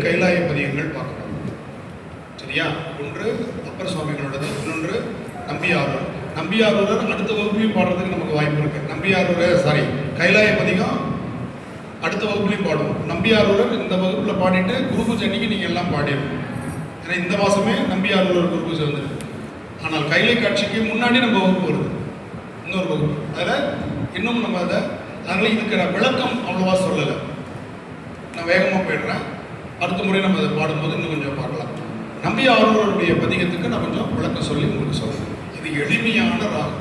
கைலாய பதிகங்கள் பார்க்கணும். சரியா? ஒன்று அப்பர் சுவாமிகளோடது, இன்னொன்று நம்பியாரூர். நம்பியாரூரர் அடுத்த வகுப்புலையும் பாடுறதுக்கு நமக்கு வாய்ப்பு இருக்கு. கைலாய பதிகம் அடுத்த வகுப்புலையும் பாடுவோம். நம்பியாரூரர் இந்த வகுப்பில் பாடிட்டு குரு பூஜை அன்னைக்கு நீங்கள் எல்லாம் பாடிடணும். ஏன்னா இந்த மாதமே நம்பியாரூரர் குரு பூஜை வந்துருக்கு. ஆனால் கைலை காட்சிக்கு முன்னாடி நம்ம வகுப்பு வருது, இன்னொரு வகுப்பு. அதில் இன்னும் நம்ம அதனால் இதுக்கு நான் விளக்கம் அவ்வளோவா சொல்லலை, நான் வேகமாக போயிடுறேன். அடுத்த முறை நம்ம அதை பாடும்போது இன்னும் கொஞ்சம் பார்க்கலாம். நம்பியாரூரருடைய பதிகத்துக்கு நான் கொஞ்சம் விளக்கம் சொல்லி உங்களுக்கு சொல்கிறேன். இது எளிமையான ராகம்,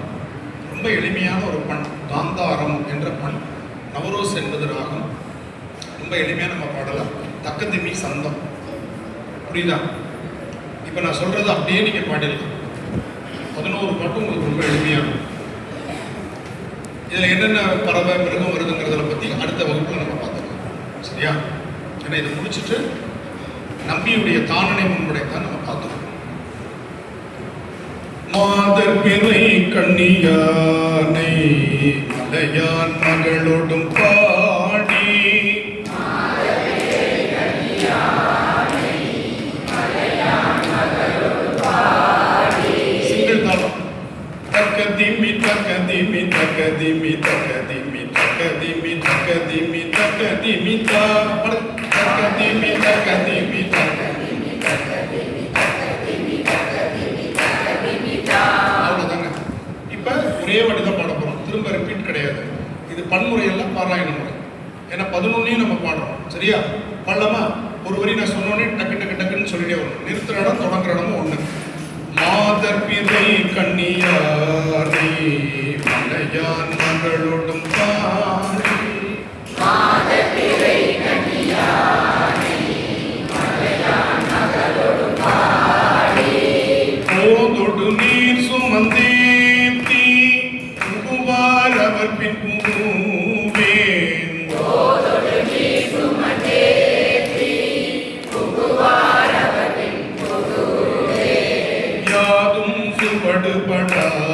ரொம்ப எளிமையான ஒரு பண். காந்தாரம் என்ற பண், நவரோஸ் என்பது ராகம். ரொம்ப எளிமையாக நம்ம பாடலாம். தக்கதிமி சந்தம். புரியுதா? இப்போ நான் சொல்கிறது அப்படியே நீங்கள் பாடிடலாம். 11 பாட்டும் உங்களுக்கு ரொம்ப எளிமையாகும். இதில் என்னென்ன பறவை மிருகம் வருதுங்கிறத பற்றி அடுத்த வகுப்பில் நம்ம பார்த்துக்கலாம். சரியா? ஏன்னா இதை முடிச்சுட்டு நம்பியுடைய தானனை முன்படைத்தான் நம்ம பார்த்துக்கணும். மாதர் பிறை கண்ணியானை மலையான் மகளோடும் பாடி சிங்கிள் தாளம். தக்கதிமி தக்கதிமி தக்கதிமி தக்கதிமி தக்கதிமி தக்கதிமி தக்கதிமி தக்கதிமி தக்கதிமி அவ்வளோதாங்க. இப்போ ஒரே வாட்டி தான் பாட போகிறோம், திரும்ப ரிப்பீட் கிடையாது. இது பன்முறையெல்லாம் பாராயண முறை. ஏன்னா 11 நம்ம பாடுறோம். சரியா? பாடலாமா? ஒரு வரி நான் சொன்னோடனே டக்கு டக்கு டக்குன்னு சொல்லிட்டே வரும். நிறுத்துற இடம் தொடங்குற இடமும் ஒன்று. மாதர் பிறை கண்ணியானை மலையான் மகளோடும் பாடி போதொடு நீர் சுமந்தேத்தி புகுவார் அவர் பின் புகுவேன். யாதும் சுவடுபடாமல்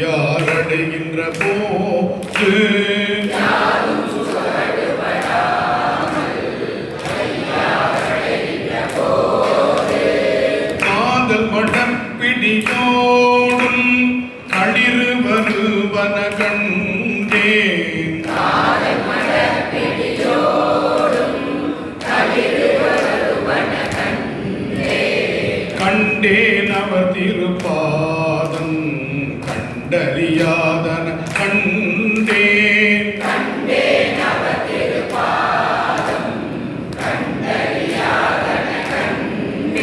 யாரடைகின்ற போது காதல் மடப்பிடியோடும் களிறு வருவன கண்டேன். கண்டேன் அவர் திருப்பாதம் கண்டறியாதன கண்டேன். கண்டேன் அவர் திருப்பாதம் கண்டறியாதன கண்டேன்.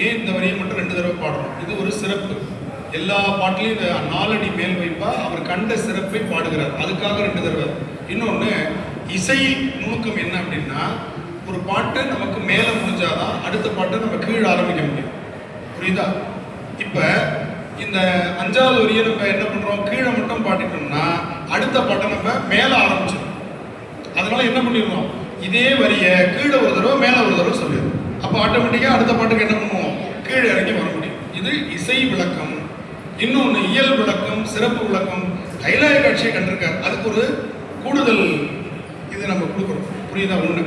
ஏன் இந்த வரியை மட்டும் 2 தடவை பாடுறோம்? இது ஒரு சிறப்பு. எல்லா பாட்டிலையும் இந்த 4 அடி மேல் வைப்பா அவர் கண்ட சிறப்பை பாடுகிறார். அதுக்காக 2 தடவை. இன்னொன்று, இசை நுணுக்கம் என்ன அப்படின்னா, ஒரு பாட்டு நமக்கு மேலே முடிஞ்சாதான் அடுத்த பாட்டை நம்ம கீழே ஆரம்பிக்க முடியும். புரியுதா? இப்போ இந்த 5வது வரியை நம்ம என்ன பண்ணுறோம், கீழே மட்டும் பாடிட்டோம்னா அடுத்த பாட்டை நம்ம மேலே ஆரம்பிச்சிடும். அதனால என்ன பண்ணிடுறோம், இதே வரியை கீழே ஒரு தடவை மேலே ஒரு தடவை சொல்லிடுறோம். அப்போ ஆட்டோமேட்டிக்காக அடுத்த பாட்டுக்கு என்ன பண்ணுவோம், கீழே இறங்கி வர முடியும். இது இசை விளக்கம். இன்னொன்று இயல் விளக்கம், சிறப்பு விளக்கம். கைலாய காட்சியை கண்டிருக்கார், அதுக்கு ஒரு கூடுதல் இது நம்ம கொடுக்குறோம். புரியுதா? ஒன்று,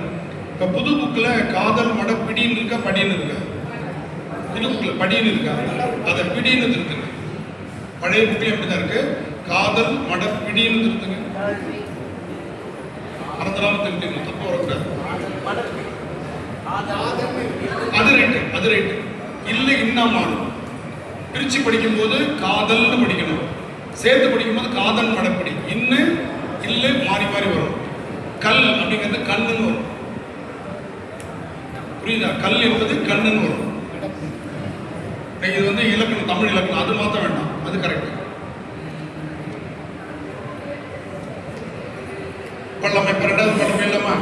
இப்போ புது புக்கில் காதல் மட பிடின்னு இருக்கா படின்னு இருக்கா? புது புக்கில் படின்னு இருக்கா, அதை பிடின்னு திருத்துங்க. பழைய புக்கில் எப்படி தான் இருக்கு, காதல் மட பிடின்னு திருத்துங்க. மறந்துடாம திருத்திங்க, தப்பு வரக்கூடாது. அது ரைட்டு இல்லை, இன்னும் மாறும். பிரிச்சு படிக்கும்போது காதல்னு படிக்கணும், சேர்த்து படிக்கும்போது காதல் மடப்பிடி. இன்னும் இல்லை மாறி மாறி வரும். கல் அப்படிங்கிறது கண்ணுன்னு வரும். புரியுதா? கல் என்பது கண்ணுன்னு வரும். இது வந்து இலக்கணம், தமிழ் இலக்கணம், அது மாற்ற வேண்டாம், அது கரெக்ட். பள்ளமை 2வது பள்ளமை இல்லமா?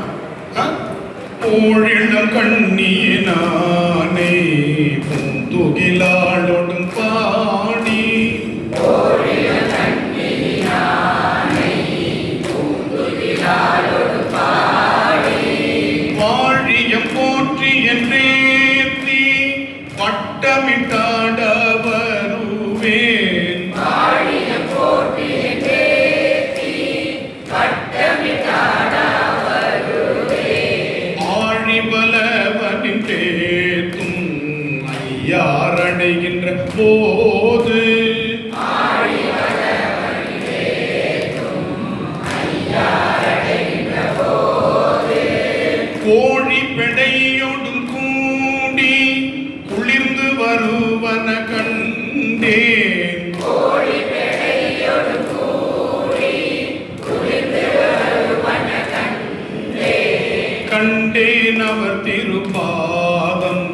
ஓழிளம் கண்ணியினானே பூந்துகிலாளோடும் பாடி ஓழிளம் கண்ணியினானே பூந்துகிலாளோடும் பாடி கண்டேன் அவர் திருப்பாதம்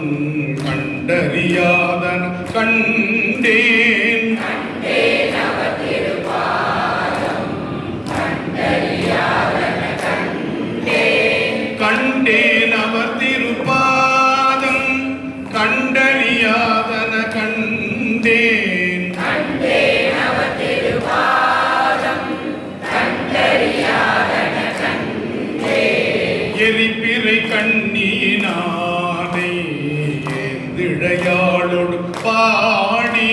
கண்டறியாதன கண்டேன் கண்டேன் அவர் திருப்பாதம் கண்டறியாதன கண்டேன் எரிப்பிறை கண்ணியினானை ஏந்திழையாளோடு பாடி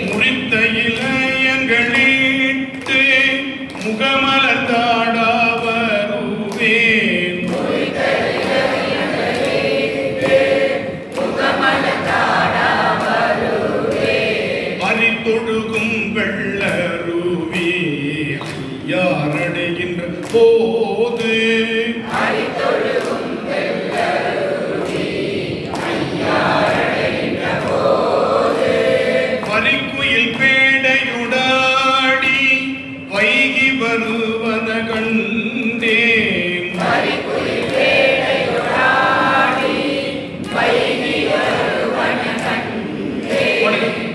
முறித்த இளையங்களிட்டு முகமலர்ந்தாட வருவேன் தொழுகும் வெள்ளருவி ஐயாரடைகின்ற போது பரிக்குயில் பேடையுடாடி வைகி வருவன கண்டேன்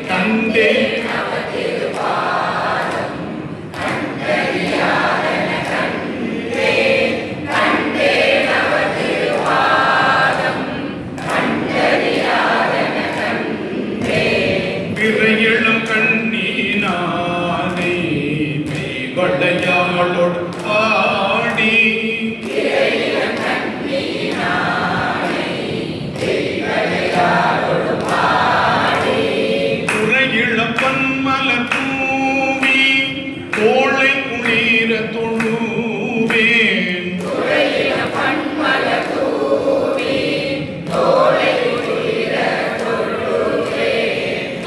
கண்டேன் இறையிளம் கண்ணீனானே மெய்வளையாளோடு ஆடி உறையிளம் பன்மலர் தூவி தோளை குளிர தொழுவேன்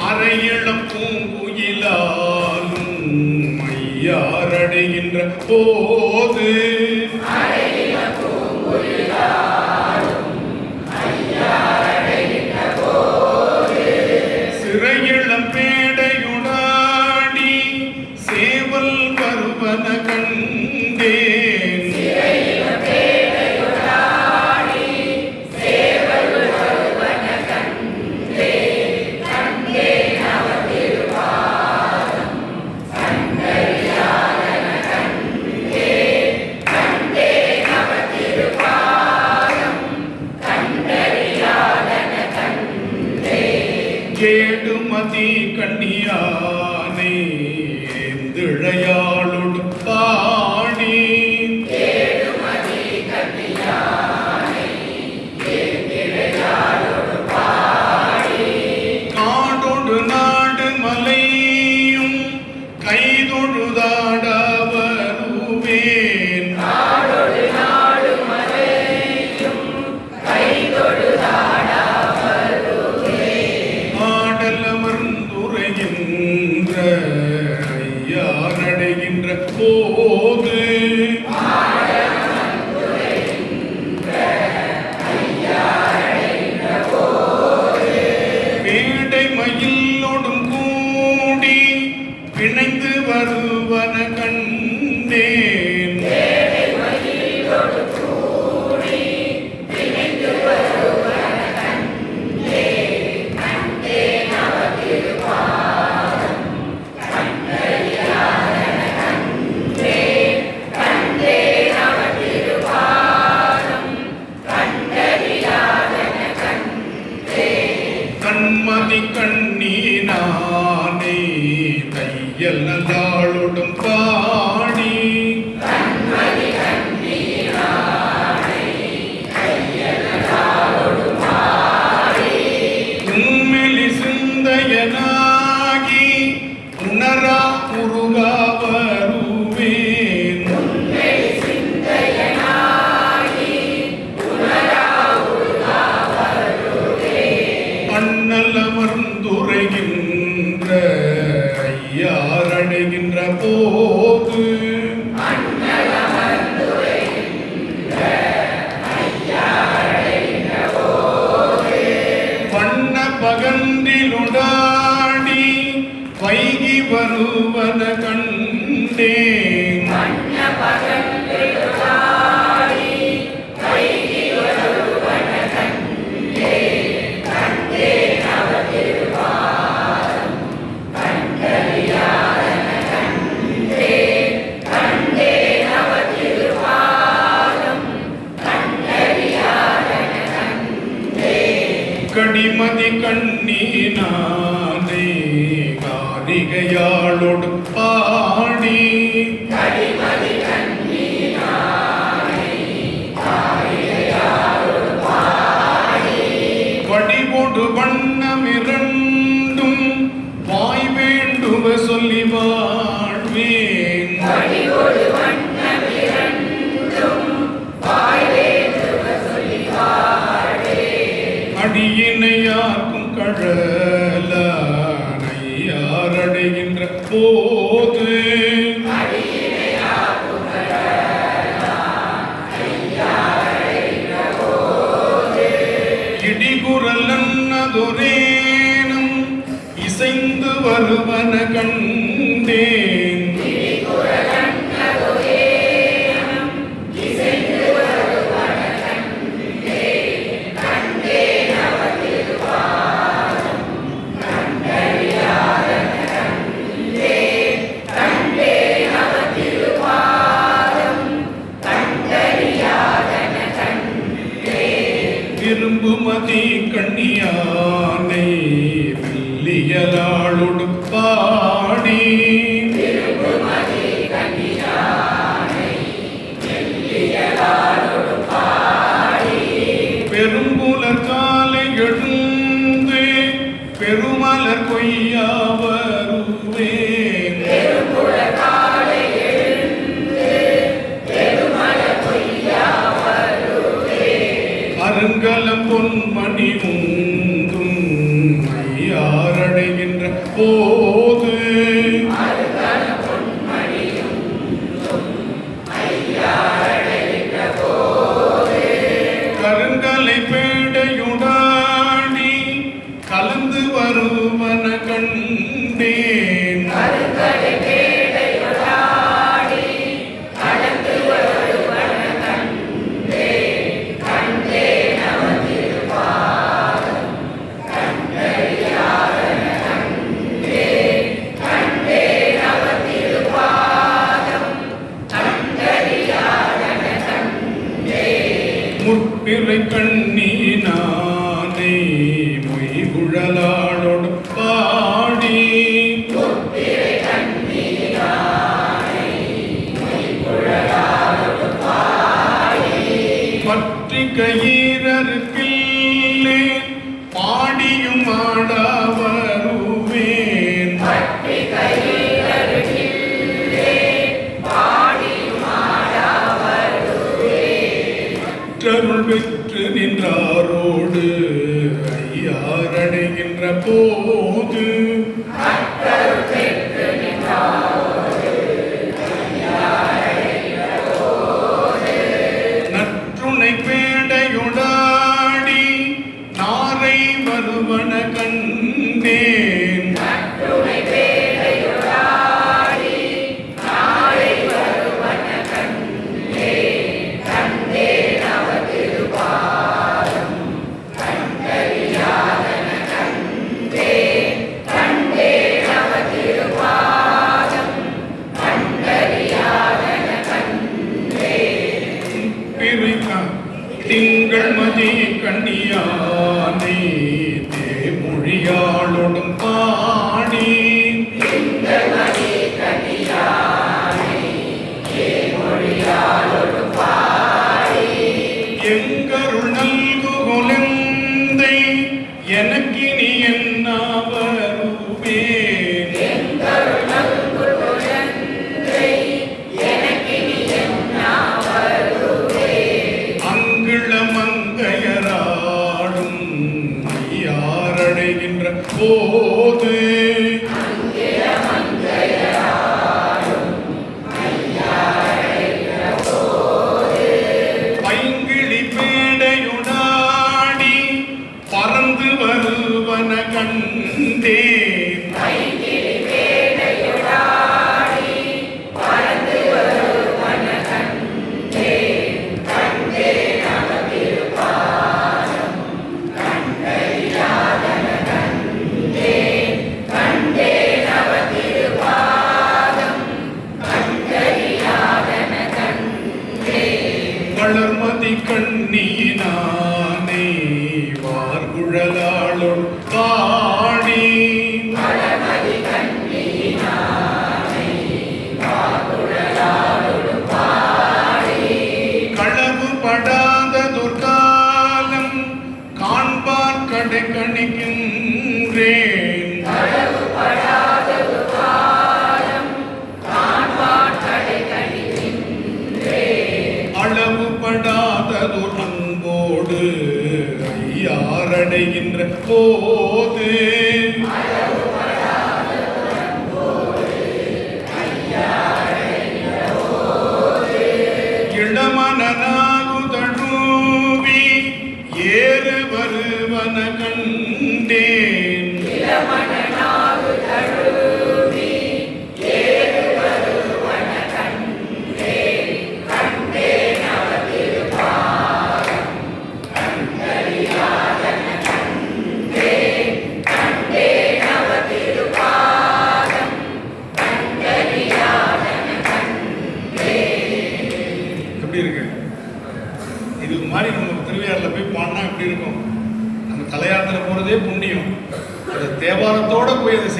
அரையிளம் பூங்குயிலாலும் மையாரடைகின்ற போது சிறையிளம் பேடையுடாடி சேவல் வருவன கண்டேன் கேடுமதி கண்ணியானே ஏந்திழையாளோடு பாடி காடொடு நாடு மலையும் கைதொழுதாட வருவேன் ஐயாரடைகின்ற போது பேடை மயிலோடும் கூடி பிணைந்து வருவன கண்டேன் கண்மதி கண்ணீனானே தையல் நல்லாளோடும் பாடி உம்மெலி சிந்தையனாகி உணரா உருகா வருவேன் அண்ணல் அமர்ந்துரைகின்ற ஐயாரடைகின்ற போது வண்ண பகந்திலுடாடி வைகி வருவன கண்டேன் கடிமதி கண்ணீனானே காரிகையாளோடு பாடி வடிவோடு வண்ணமிரண்டும் வாய் வேண்டுவ சொல்லி வாழ்வேன் அடியினையார்க்கும் கழலானை யாரடைகின்ற போது இடிகுரலன்னதொரேனும் இசைந்து வருவன கண்டேன் விரும்புமதி கண்ணியானை வெள்ளியலாளோடு பாடி பெரும்புலர் காலை எழுந்து பெருமலர் கொய்யா வருவேன் அருங்கலம் பொன்மணி உந்தும் ஐயாரடைகின்ற போது கருங்கலை பேடையுடாடி கலந்து வருவன கண்டேன் முற்பிறை கண்ணீனானே மொய்குழலாளோடு பாடி பற்றி கயிறருக்கில்லே பாடியும் ஆடா வருவேன் அருள் பெற்று நின்றாரோடு ஐயாரடைகின்ற போது நற்றுணை பேடையுடாடி நாரை வருவன கண்டேன் திங்கள் மதி கண்ணியானே தேமொழியாளோடும் பாடி எங்கருள் நல்குகொலந்தை எனக்கினி என்ன வருவேன் மங்கையராடும் ஐயாரடைகின்ற போது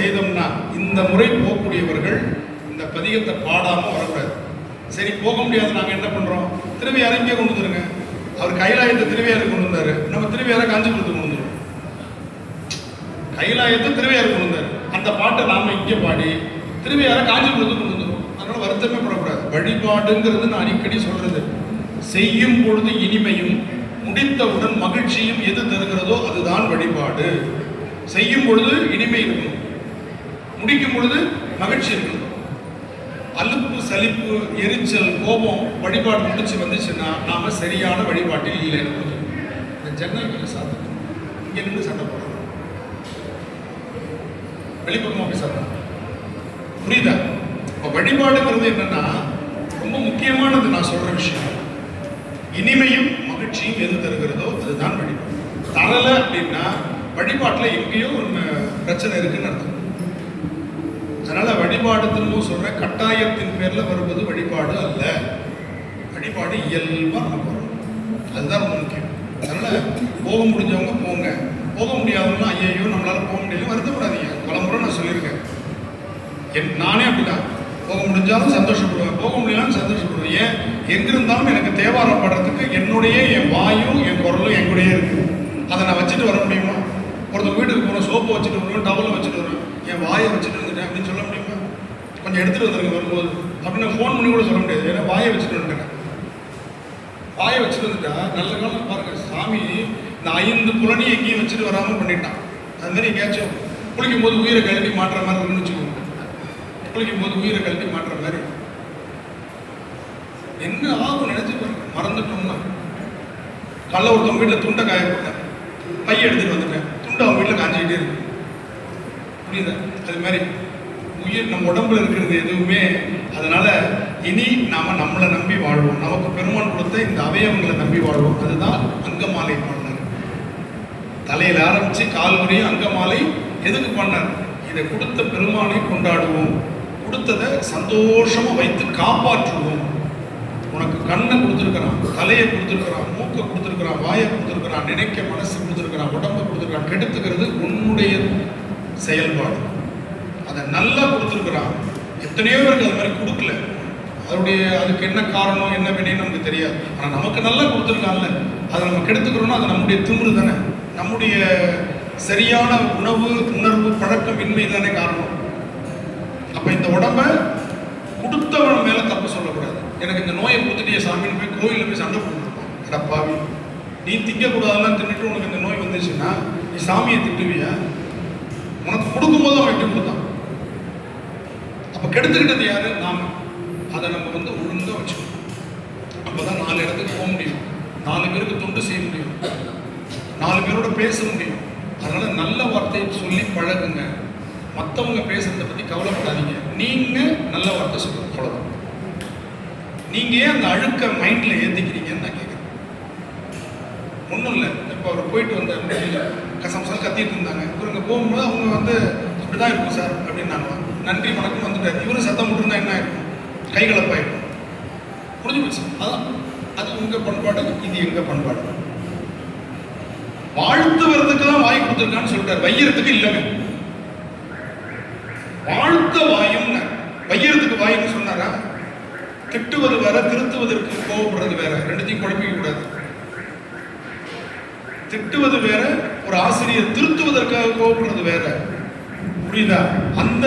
செய்தோம்னா இந்த முறை போகக்கூடியவர்கள் இந்த பதிகத்தை பாடாம வரக்கூடாது. சரி, போக முடியாது, நாங்கள் என்ன பண்றோம், திருவையாரை இங்கே கொண்டு வந்துருங்க. அவர் கைலாயத்தை திருவையாறு கொண்டு வந்தாரு, நம்ம திருவையாரை காஞ்சிபுரத்துக்கு கொண்டு வந்துடும். கைலாயத்தை திருவையாறு கொண்டு வந்தாரு, அந்த பாட்டை நாம இங்கே பாடி திருவையாரை காஞ்சிபுரத்துக்கு கொண்டு வந்துடும். அதனால வருத்தமே படக்கூடாது. வழிபாடுங்கிறது நான் அடிக்கடி சொல்றது, செய்யும் பொழுது இனிமையும் முடித்தவுடன் மகிழ்ச்சியும் எது தருகிறதோ அதுதான் வழிபாடு. செய்யும் பொழுது இனிமை இருக்கணும், முடிக்கும் பொழுது மகிழ்ச்சி இருக்கணும். அலுப்பு, சலிப்பு, எரிச்சல், கோபம் வழிபாடு முடிச்சு வந்துச்சுன்னா நாம சரியான வழிபாட்டில் இல்லைன்னு. இந்த ஜன்னல் கொஞ்சம் சாப்பிட்டு இங்க நின்று சண்டை போடுறோம், வெளிப்பக்கமா போய் சாப்பிடணும். புரியுதா? இப்போ வழிபாடுங்கிறது என்னன்னா ரொம்ப முக்கியமானது. நான் சொல்ற விஷயம், இனிமையும் மகிழ்ச்சியும் எது தருகிறதோ அதுதான் வழிபாடு. தரல அப்படின்னா வழிபாட்டில் எங்கேயோ ஒரு பிரச்சனை இருக்குன்னு அர்த்தம். அதனால வழிபாடு திரும்பவும் சொல்றேன், கட்டாயத்தின் பேர்ல வருவது வழிபாடு அல்ல. வழிபாடு இயல்பா நம்ம வரும், அதுதான் ரொம்ப முக்கியம். அதனால போக முடிஞ்சவங்க போங்க, போக முடியாதவங்க ஐயோ நம்மளால போக முடியல வருத்தப்படாதீங்க. பலமுறை நான் சொல்லியிருக்கேன், நானே அப்படிதான். போக முடிஞ்சாலும் சந்தோஷப்படுவேன், போக முடியலாலும் சந்தோஷப்படுவேன். ஏன், எங்கிருந்தாலும் எனக்கு தேவாரம் பாடுறதுக்கு என்னுடைய என் வாயும் என் குரலும் என் கூடயே இருக்கு. அதை நான் வச்சுட்டு வர முடியுமா? ஒருத்தர் வீட்டுக்கு போகிறோம், சோப்பை வச்சுட்டு வருவேன், டவலை வச்சுட்டு வருவேன், என் வாயை வச்சுட்டு வந்துட்டேன் அப்படின்னு சொல்ல முடியுமா? கொஞ்சம் எடுத்துகிட்டு வந்துருங்க வரும்போது அப்படின்னு ஃபோன் பண்ணி கூட சொல்ல முடியாது. ஏன்னா வாயை வச்சுட்டு வந்துட்டேன். வாயை வச்சுட்டு வந்துட்டா நல்ல காலம் பாருங்க, சாமி இந்த 5 புலனி எங்கேயும் வச்சுட்டு வராமல் பண்ணிட்டான். அது மாதிரி எங்கேயாச்சும் குளிக்கும் போது உயிரை கழட்டி மாட்டுற மாதிரி இருக்குன்னு வச்சுக்கோங்க. குளிக்கும் போது உயிரை கழட்டி மாட்டுற மாதிரி என்ன ஆகும் நினைச்சு பாருங்க. மறந்துட்டோம்னா கல்ல ஒருத்தவங்க வீட்டில் துண்டை காய போட்டேன், பைய எடுத்துட்டு வந்துட்டேன், துண்டை அவங்க வீட்டில் காஞ்சிக்கிட்டே இருக்கு. புரியுதா? அது மாதிரி உயிர் நம்ம உடம்புல இருக்கிறது எதுவுமே. அதனால இனி நாம நம்மளை நம்பி வாழ்வோம், நமக்கு பெருமான் கொடுத்த இந்த அவயவங்களை நம்பி வாழ்வோம். அதுதான் அங்கமாலை பாடினார். தலையில் ஆரம்பிச்சு கால் வரையும் அங்கமாலை எதுக்கு பண்ணார்? இதை கொடுத்த பெருமானை கொண்டாடுவோம், கொடுத்ததை சந்தோஷமா வைத்து காப்பாற்றுவோம். உனக்கு கண்ணை கொடுத்துருக்கிறான், தலையை கொடுத்துருக்கிறான், மூக்கை கொடுத்துருக்கிறான், வாயை கொடுத்துருக்கிறான், நினைக்க மனசு கொடுத்துருக்கிறான், உடம்பை கொடுத்துருக்கிறான். கெடுத்துக்கிறது உன்னுடைய செயல்பாடு. அதை நல்லா கொடுத்துருக்கிறான். எத்தனையோ பேருக்கு அது மாதிரி கொடுக்கல, அதுக்கு என்ன காரணம் என்ன வினைன்னு நமக்கு தெரியாது. ஆனால் நமக்கு நல்லா கொடுத்துருக்கான்ல, அதை நம்ம கெடுத்துக்கிறோம்னா அது நம்முடைய திமிரு தானே, நம்முடைய சரியான உணவு உணர்வு பழக்கம் இன்மை தானே காரணம். அப்ப இந்த உடம்ப கொடுத்தவன் மேல தப்பு சொல்லக்கூடாது. எனக்கு இந்த நோயை கொடுத்துட்டிய சாமின்னு போய் கோயிலில் போய் சண்டை போட்டுருப்பான். எடப்பாவி, நீ திங்கக்கூடாதெல்லாம் தின்னுட்டு உனக்கு இந்த நோய் வந்துச்சுன்னா நீ சாமியை திட்டுவியா? உனக்கு கொடுக்கும்போது அவன் விட்டு கொடுத்தான். அப்ப கெடுத்துக்கிட்டது யாரு? நாம. அதை நம்ம ஒழுங்கா வச்சுக்கணும். அப்பதான் 4 இடத்துக்கு போக முடியும், 4 பேருக்கு தொண்டு செய்ய முடியும், 4 பேரோட பேச முடியும். அதனால நல்ல வார்த்தையை சொல்லி பழகுங்க. மற்றவங்க பேசுறதை பத்தி கவலைப்படாதீங்க, நீங்க நல்ல வார்த்தை சொல்லுங்க, அவ்வளவுதான். நீங்க ஏன் அந்த அழுக்க மைண்ட்ல ஏத்திக்கிறீங்கன்னு நான் கேட்கிறேன். ஒன்றும் இல்லை, இப்போ அவர் போயிட்டு வந்த கசம்சம் கத்திட்டு இருந்தாங்க. இவருங்க போகும்போது அவங்க இப்படிதான் இருக்கும் சார் அப்படின்னாங்க. நன்றி வணக்கம் வந்துட்டார். இவரும் சத்தம் போட்டுருந்தா என்ன ஆயிருக்கும்? கைகலப்பாயிருக்கும். புரிஞ்சு போச்சு. அதான் அது உங்க பண்பாடு, இது எங்க பண்பாடு. வாழ்த்துவதற்கு தான் வாய் கொடுத்துருக்கான்னு சொல்லிட்டார், வையறதுக்கு இல்லைங்க. வாழ்த்த வாயும் வையறதுக்கு வாயின்னு சொன்னாரா? திட்டுவது வேற, திருத்துவதற்கு கோவப்படுறது வேற, ரெண்டுத்தையும் குழப்பிக்க கூடாது. திட்டுவது வேற, ஒரு ஆசிரியர் திருத்துவதற்காக கோபப்படுறது வேற. புரியுதா? அந்த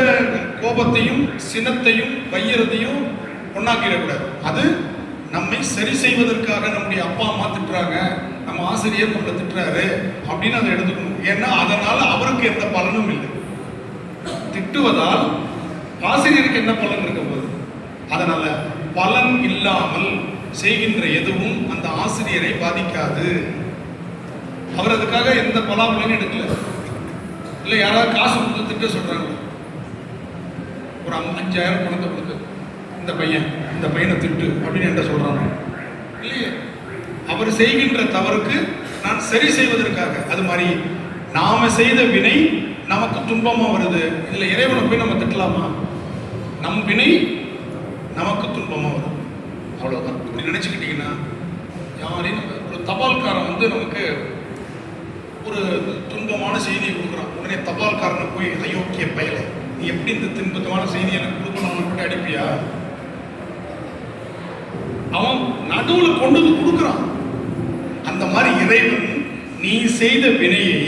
கோபத்தையும் சினத்தையும் வையறதையும் ஒன்னாக்கிடக்கூடாது. அது நம்மை சரி செய்வதற்காக நம்முடைய அப்பா அம்மா திட்டுறாங்க, நம்ம ஆசிரியர் நம்மளை திட்டுறாரு அப்படின்னு அதை எடுத்துக்கணும். ஏன்னா அதனால அவருக்கு எந்த பலனும் இல்லை. திட்டுவதால் ஆசிரியருக்கு என்ன பலன் இருக்க போகுது? அதனால பலன் இல்லாமல் செய்கின்ற எதுவும் அந்த ஆசிரியரை பாதிக்காது. அவர் அதுக்காக எந்த பலாபலனும் எடுக்கல. இல்லை யாராவது காசு கொடுத்து திட்ட சொல்றாங்க, ஒரு 5000 பணத்தை கொடுத்து இந்த பையனை திட்டு அப்படின்னு என்ன சொல்றாங்க இல்லையே. அவர் செய்கின்ற தவறுக்கு நான் சரி செய்வதற்காக. அது மாதிரி நாம செய்த வினை நமக்கு துன்பமா வருது, இதுல இறைவனை போய் நம்ம திட்டலாமா? நம் வினை நமக்கு துன்பமா வருது, அவ்வளவுதான். இப்படி நினைச்சுக்கிட்டீங்கன்னா யாரையும் ஒரு தபால்காரன் நமக்கு ஒரு துன்பமான செய்தியை கொடுக்குறான். உடனே தபால்காரனை போய் அயோக்கிய பயலை நீ எப்படி இந்த தின்பத்தமான செய்தி எனக்கு கொடுக்கணும் போட்டு அடிப்பியா? அவன் நடுவில் கொண்டு வந்து கொடுக்குறான். அந்த மாதிரி இறைவன் நீ செய்த வினையை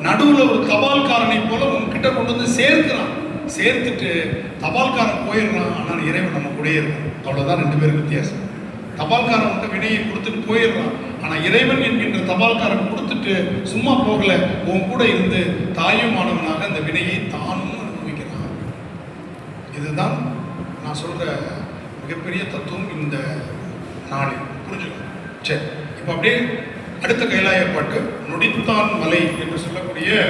நடுவில் ஒரு தபால்காரனை போல உன்கிட்ட கொண்டு வந்து சேர்க்கிறான். சேர்த்துட்டு தபால்காரன் போயிடுறான், ஆனால் இறைவன் நம்ம கூட இருக்கான். அவ்வளோதான் ரெண்டு பேருக்கு வித்தியாசம். தபால்காரன் வந்து வினையை கொடுத்துட்டு போயிடுறான், ஆனால் இறைவன் என்கின்ற தபால்காரன் கொடுத்துட்டு சும்மா போகல, உன் கூட இருந்து தாயுமானவனாக அந்த வினையை தானும் அனுபவிக்கிறான். இதுதான் நான் சொல்ற மிகப்பெரிய தத்துவம் இந்த நாளில். புரிஞ்சுக்கணும். சரி, இப்போ அப்படியே அடுத்த கைலாய பாட்டு நொடித்தான் மலை என்று சொல்லக்கூடிய